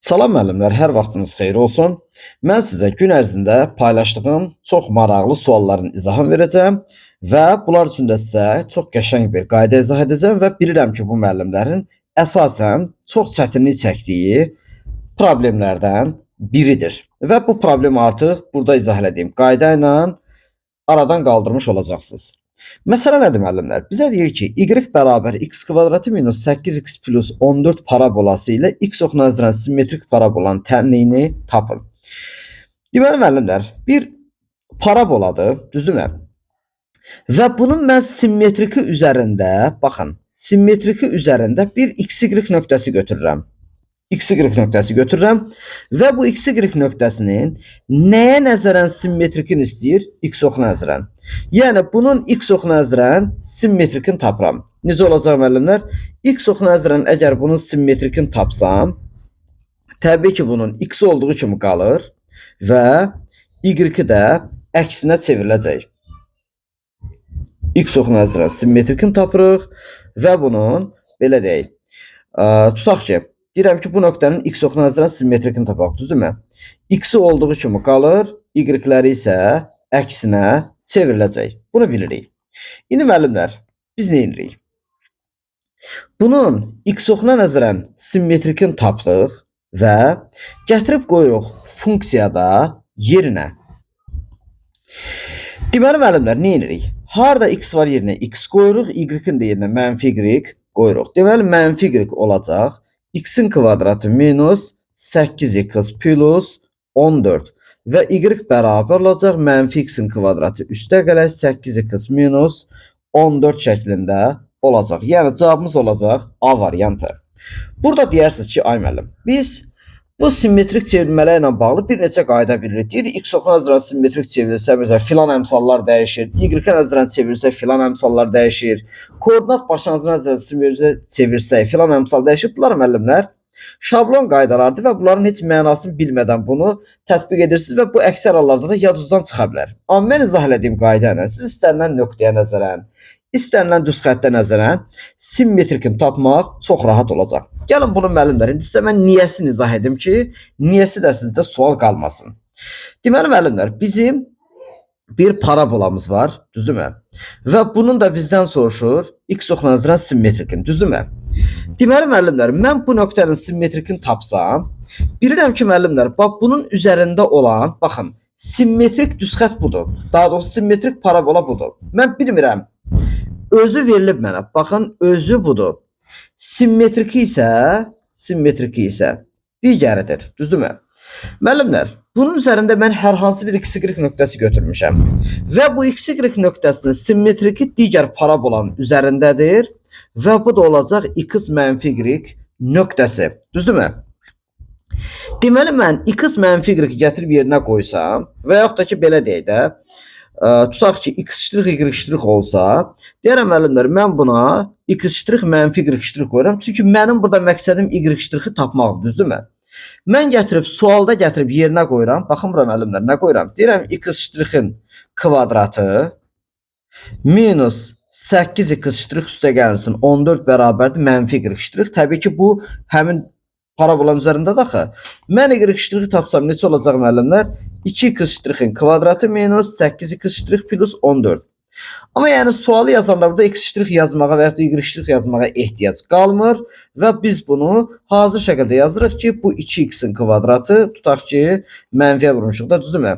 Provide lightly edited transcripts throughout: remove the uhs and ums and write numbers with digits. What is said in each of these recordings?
Salam müəllimlər, hər vaxtınız xeyir olsun. Mən sizə gün ərzində paylaşdığım çox maraqlı sualların izahını verəcəm və bunlar üçün də sizə çox qəşəng bir qayda izah edəcəm və bilirəm ki, bu müəllimlərin əsasən çox çətinlik çəkdiyi problemlərdən biridir. Və bu problemi artıq burada izah elədiyim qayda ilə aradan qaldırmış olacaqsınız. Məsələ nədir müəllimlər? Bizə deyir ki, y bərabər x kvadratı minus 8x plus 14 parabolası ilə x oxuna nəzərən simmetrik parabolanın tənliyini tapın. Deməli müəllimlər, bir paraboladır, düzdürmü? Və bunun mən simmetriki üzərində, baxın, simmetriki üzərində bir xy nöqtəsi götürürəm. XY nöqtəsi götürürəm və bu XY nöqtəsinin nəyə nəzərən simmetrikini istəyir? X oxuna nəzərən. Yəni bunun x oxuna nəzərən simmetrikini tapıram. Necə olacaq müəllimlər? X oxuna nəzərən əgər bunun simmetrikini tapsam, təbii ki bunun x olduğu kimi qalır və y-i də əksinə çevriləcək. X oxuna nəzərən simmetrikini tapırıq və bunun belə deyil. Tutaq ki, deyirəm ki, bu nöqtənin x oxuna nəzərən simmetrikini tapaq, düzdürmü? X-i olduğu kimi qalır, y-ləri isə əksinə çevriləcək. Bunu bilirik. İndi müəllimlər, biz nə edirik? Bunun x oxuna nəzərən simmetrikini tapdıq və gətirib qoyuruq funksiyada yerinə. Deməli müəllimlər, nə edirik? Harada x var yerinə x qoyuruq, y-in də yerinə mənfi y qoyuruq. Deməli, mənfi y olacaq. X-in kvadratı minus 8x plus 14 və y bərabər olacaq mənfi x-in kvadratı üstə gələk 8x minus 14 şəklində olacaq. Yəni cavabımız olacaq A variantı. Burada deyirsiniz ki, ay müəllim, biz bu simmetrik çevrilmələrlə bağlı bir neçə qayda bilirik. Deyir, x oxuna nəzərən simmetrik çevrilsə, məsələn, filan əmsallar dəyişir. Y-ə nəzərən çevirsək, filan əmsallar dəyişir. Koordinat başlanğıcına nəzərən çevirsək, filan əmsal dəyişir. Bunlar müəllimlər şablon qaydalardır və bunların heç mənasını bilmədən bunu tətbiq edirsiniz və bu əksər hallarda da yadınızdan çıxa bilər. Amma mən izah elədiyim qayda ilə siz istənilən nöqtəyə nəzərən, istənilən düz xəttə nəzərən simmetrikini tapmaq çox rahat olacaq. Gəlin bunu müəllimlər, indi sizə mən niyəsini izah edim ki, niyəsi də sizdə sual qalmasın. Deməli müəllimlər, bizim bir parabolamız var, düzdürmü? Və bunun da bizdən soruşur x oxuna nəzərən simmetrikini, düzdürmü? Deməli müəllimlər, mən bu nöqtənin simmetrikini tapsam, bilirəm ki müəllimlər, bax bunun üzərində olan, baxın, simmetrik düz xətt budur. Daha doğrusu simmetrik parabola budur. Mən bilmirəm. Özü verilib mənə. Baxın, özü budur. Simmetriki isə digəridir. Düzdürmü? Müəllimlər, bunun üzərində mən hər hansı bir xy nöqtəsi götürmüşəm. Və bu xy nöqtəsinin simmetriki digər parabolanın üzərindədir. Və bu da olacaq x mənfi y nöqtəsi. Düzdürmü? Deməli, mən x mənfi y gətirib yerinə qoysam və yaxud da ki, belə deyək də, tutaq ki, x', y' olsa, deyərəm müəllimlər, mən buna x' mənfi y' qoyuram. Çünki mənim burada məqsədim y' tapmaqdır, düzdürmü? Mən gətirib, sualda gətirib yerinə qoyuram. Baxın, bura müəllimlər, nə qoyuram? Deyirəm, x'-in kvadratı minus 8x' üstə gəlinsin 14 bərabərdir mənfi y'. Təbii ki, bu həmin parabolanın üzərindədir axı. Mən y' tapsam neçə olacaq müəllimlər? 2x'-in kvadratı minus 8x' plus 14. Amma yəni sualı yazanda burada x' yazmağa və ya y' yazmağa ehtiyac qalmır və biz bunu hazır şəkildə yazırıq ki, bu 2x-in kvadratı, tutaq ki, mənfiyə vurmuşuq da, düzdürmü?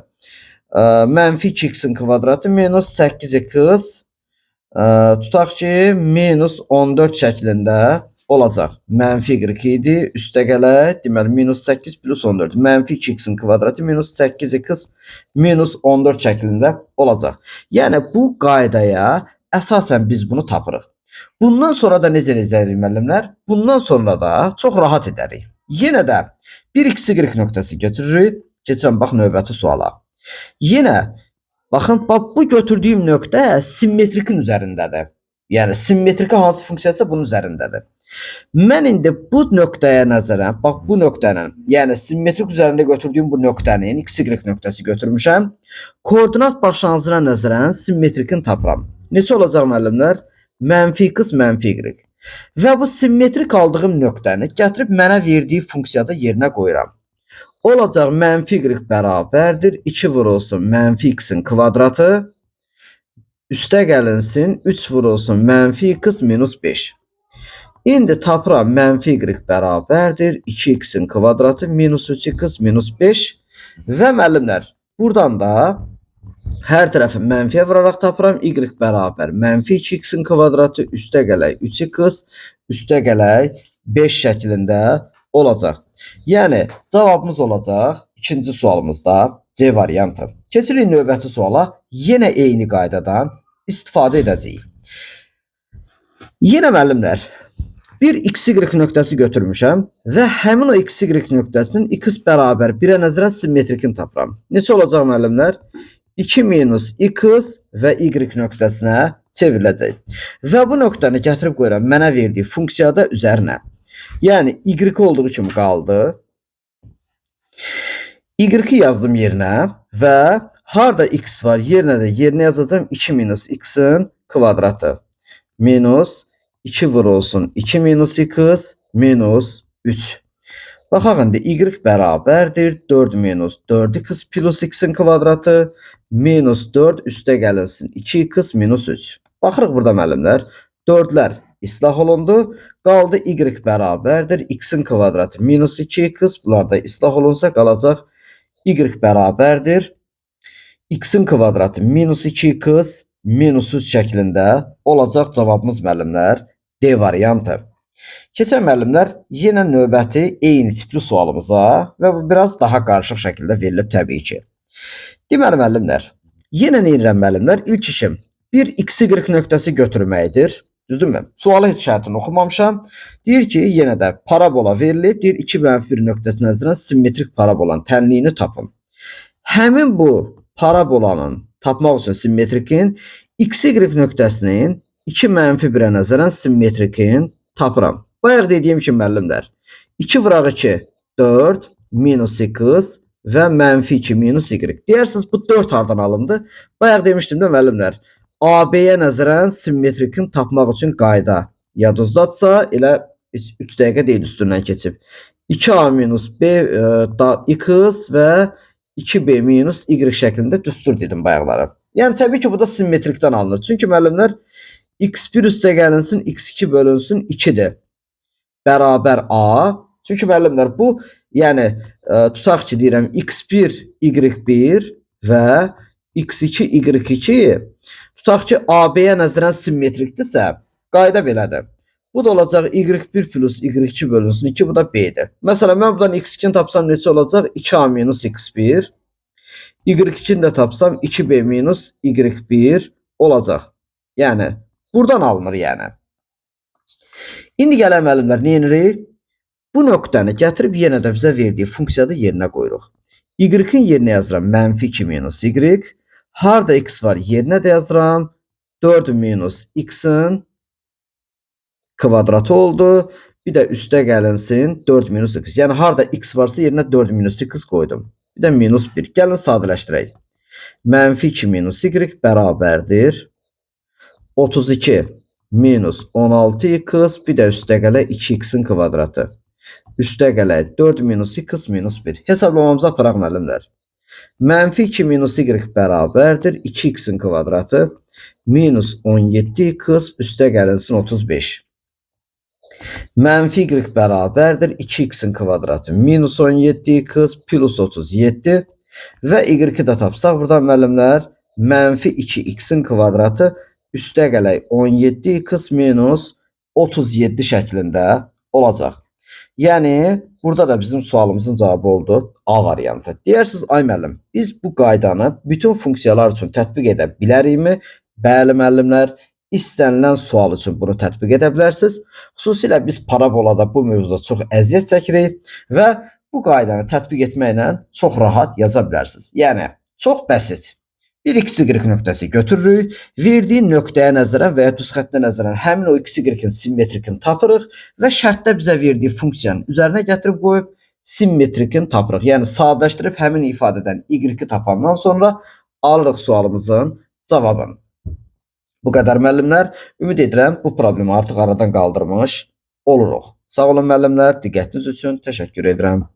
Mənfi 2x-in kvadratı minus 8x, tutaq ki, minus 14 şəklində olacaq. Mənfi y idi, üstə gələk, deməli, minus 8 plus 14. Mənfi 2x-in kvadratı minus 8x minus 14 şəklində olacaq. Yəni, bu qaydaya əsasən biz bunu tapırıq. Bundan sonra da necə edərik müəllimlər? Bundan sonra da çox rahat edərik. Yenə də bir xy nöqtəsi götürürük. Keçirəm, bax, növbəti suala. Yenə, baxın, bu götürdüyüm nöqtə simmetrikin üzərindədir. Yəni, simmetriki hansı funksiyası bunun üzərindədir. Mən indi bu nöqtəyə nəzərən, bax bu nöqtənin, yəni simmetrik üzərində götürdüyüm bu nöqtənin xy nöqtəsi götürmüşəm. Koordinat başlanğıcına nəzərən simmetrikini tapıram. Neçə olacaq müəllimlər? Mənfi x, mənfi y. Və bu simmetrik aldığım nöqtəni gətirib mənə verdiyi funksiyada yerinə qoyuram. Olacaq mənfi y bərabərdir 2 vurulsun mənfi x-in kvadratı üstə gəlinsin 3 vurulsun mənfi x minus 5. İndi tapıram mənfi y bərabərdir 2x-in kvadratı minus 3x minus 5 və müəllimlər buradan da hər tərəfi mənfiyə vuraraq tapıram. Y bərabər mənfi 2x-in kvadratı üstə gələk 3x üstə gələk 5 şəklində olacaq. Yəni cavabımız olacaq ikinci sualımızda C variantı. Keçirik növbəti suala. Yenə eyni qaydadan istifadə edəcəyik. Yenə müəllimlər bir xy nöqtəsi götürmüşəm və həmin o xy nöqtəsinin x bərabər 1-ə nəzərən simmetrikini tapıram. Neçə olacaq müəllimlər? 2 minus x və y nöqtəsinə çevriləcək. Və bu nöqtəni gətirib qoyuram mənə verdiyi funksiyada üzərinə. Yəni y olduğu kimi qaldı. Y-i yazdım yerinə və harda x var yerinə yazacağım 2 minus x-in kvadratı minus 2 vurulsun 2 minus x minus 3. Baxaq indi y bərabərdir 4 minus 4x plus x-in kvadratı minus 4 üstə gəlinsin 2x minus 3. Baxırıq burada müəllimlər 4'lər islah olundu. Qaldı y bərabərdir x-in kvadratı minus 2x. Bunlar da islah olunsa qalacaq y bərabərdir x-in kvadratı minus 2x minus 3 şəklində olacaq cavabımız müəllimlər D variantı. Keçək müəllimlər yenə növbəti eyni tipli sualımıza və bu biraz daha qarışıq şəkildə verilib təbii ki. Deməli müəllimlər yenə nə edirəm müəllimlər? İlk işim bir xy nöqtəsi götürməkdir. Düzdürmü? Sualı heç şərtini oxumamışam. Deyir ki, yenə də parabola verilib. Deyir 2-1 nöqtəsi nəzərən simmetrik parabolanın tənliyini tapın. Həmin bu parabolanın tapmaq üçün simmetrikin xy nöqtəsinin 2-1-ə nəzərən simmetrikin tapıram. Bayaq dediyim kimi müəllimlər 2 vuraq 2 4 minus x və mənfi 2 minus y. Deyirsiniz bu 4 hardan alındı? Bayaq demişdim də müəllimlər AB-yə nəzərən simmetrikin tapmaq üçün qayda yadınızdadsa elə 3 dəqiqə deyil üstündən keçib. 2A minus B x və 2B minus y şəklində düstur dedim bayaqlara. Yəni təbii ki bu da simmetrikdən alınır. Çünki müəllimlər x1 üstə gəlinsin x2 bölünsün 2-dir. Bərabər A. Çünki müəllimlər bu yəni tutaq ki deyirəm x1 y1 və x2 y2 tutaq ki AB-yə nəzərən simmetrikdirsə qayda belədir. Bu da olacaq y1 plus y2 bölünsün 2 bu da B-dir. Məsələn mən buradan x2-ni tapsam neçə olacaq? 2A minus x1 y2-ni də tapsam 2B minus y1 olacaq. Yəni buradan alınır yəni. İndi gələn müəllimlər nə edirik? Bu nöqtəni gətirib yenə də bizə verdiyi funksiyada yerinə qoyuruq. Y-in yerinə yazıram mənfi 2 minus y. Harda x var yerinə də yazıram 4 minus x-in kvadratı oldu. Bir də üstə gəlinsin 4 minus x. Yəni harda x varsa yerinə 4 minus x qoydum. Bir də minus 1. Gəlin sadələşdirək. Mənfi 2 minus y bərabərdir 32 minus 16x bir də üstə gələk 2x-in kvadratı. Üstə gələk 4 minus x minus 1. Hesablamamıza aparaq müəllimlər. Mənfi 2 minus y bərabərdir 2x-in kvadratı minus 17x üstə gəlinsin 35. Mənfi y bərabərdir 2x-in kvadratı minus 17x plus 37 və y-i də tapsaq buradan müəllimlər mənfi 2x-in kvadratı üstə gələk 17x minus 37 şəklində olacaq. Yəni burada da bizim sualımızın cavabı oldu A variantı. Deyirsiniz ay müəllim, biz bu qaydanı bütün funksiyalar üçün tətbiq edə bilərikmi? Bəli müəllimlər, istənilən sual üçün bunu tətbiq edə bilərsiniz. Xüsusilə biz parabolada bu mövzuda çox əziyyət çəkirik və bu qaydanı tətbiq etməklə çox rahat yaza bilərsiniz. Yəni çox bəsit. Bir xy nöqtəsi götürürük, verdiyi nöqtəyə nəzərən və ya düz xəttə nəzərən həmin o xy-in simmetrikini tapırıq və şərtdə bizə verdiyi funksiyanın üzərinə gətirib qoyub simmetrikini tapırıq. Yəni sadələşdirib həmin ifadədən y-i tapandan sonra alırıq sualımızın cavabını. Bu qədər müəllimlər. Ümid edirəm bu problemi artıq aradan qaldırmış oluruq. Sağ olun müəllimlər, diqqətiniz üçün təşəkkür edirəm.